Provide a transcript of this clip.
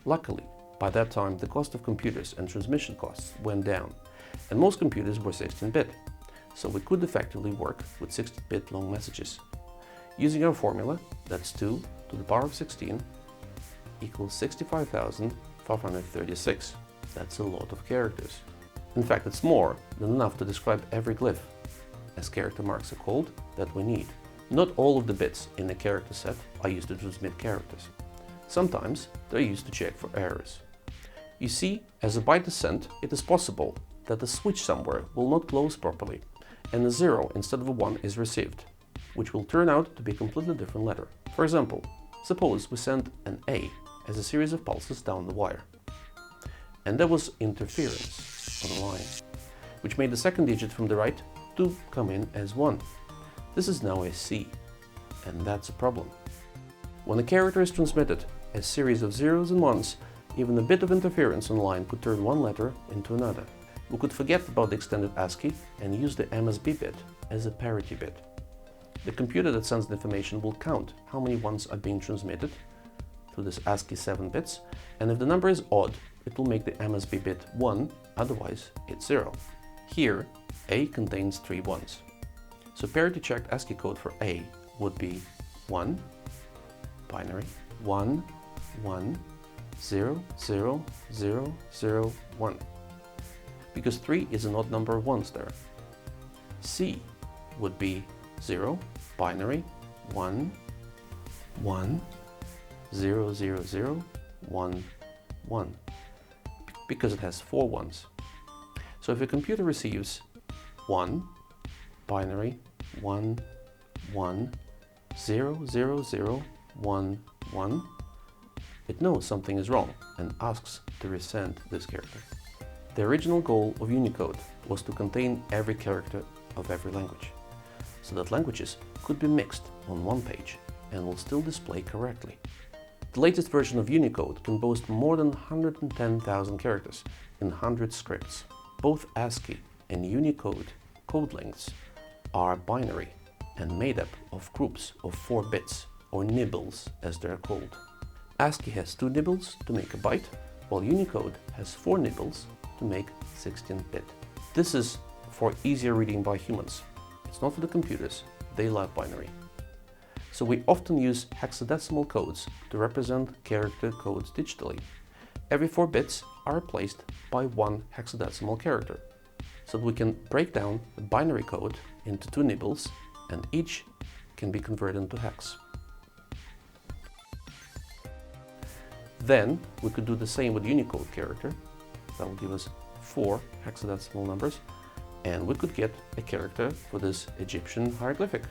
Luckily, by that time the cost of computers and transmission costs went down, and most computers were 16-bit, so we could effectively work with 16-bit long messages. Using our formula, that's 2 to the power of 16 equals 65,536. That's a lot of characters. In fact, it's more than enough to describe every glyph, as character marks are called, that we need. Not all of the bits in a character set are used to transmit characters. Sometimes they're used to check for errors. You see, as a byte is sent, it is possible that the switch somewhere will not close properly, and a 0 instead of a 1 is received, which will turn out to be a completely different letter. For example, suppose we send an A as a series of pulses down the wire, and there was interference on the line, which made the second digit from the right to come in as 1. This is now a C, and that's a problem. When a character is transmitted as a series of zeros and ones, even a bit of interference on the line could turn one letter into another. We could forget about the extended ASCII and use the MSB bit as a parity bit. The computer that sends the information will count how many ones are being transmitted through this ASCII 7 bits, and if the number is odd, it will make the MSB bit 1, otherwise it's 0. Here, A contains 3 ones. So parity-checked ASCII code for A would be 1, binary, 1, 1, 0, 0, 0, 0, 1. Because 3 is an odd number of ones there. C would be 0, binary, 1, 1, 0, 0, 0, 1, 1. Because it has 4 ones. So if a computer receives 1, binary, 1, 1, 0, 0, 0, 1, 1, it knows something is wrong and asks to resend this character. The original goal of Unicode was to contain every character of every language, so that languages could be mixed on one page and will still display correctly. The latest version of Unicode can boast more than 110,000 characters in 100 scripts. Both ASCII and Unicode code lengths are binary and made up of groups of 4 bits, or nibbles as they're called. ASCII has 2 nibbles to make a byte, while Unicode has 4 nibbles to make 16-bit. This is for easier reading by humans. It's not for the computers, they love binary. So we often use hexadecimal codes to represent character codes digitally. Every 4 bits are replaced by 1 hexadecimal character, so that we can break down the binary code into 2 nibbles, and each can be converted into hex. Then we could do the same with Unicode character. That will give us 4 hexadecimal numbers, and we could get a character for this Egyptian hieroglyphic.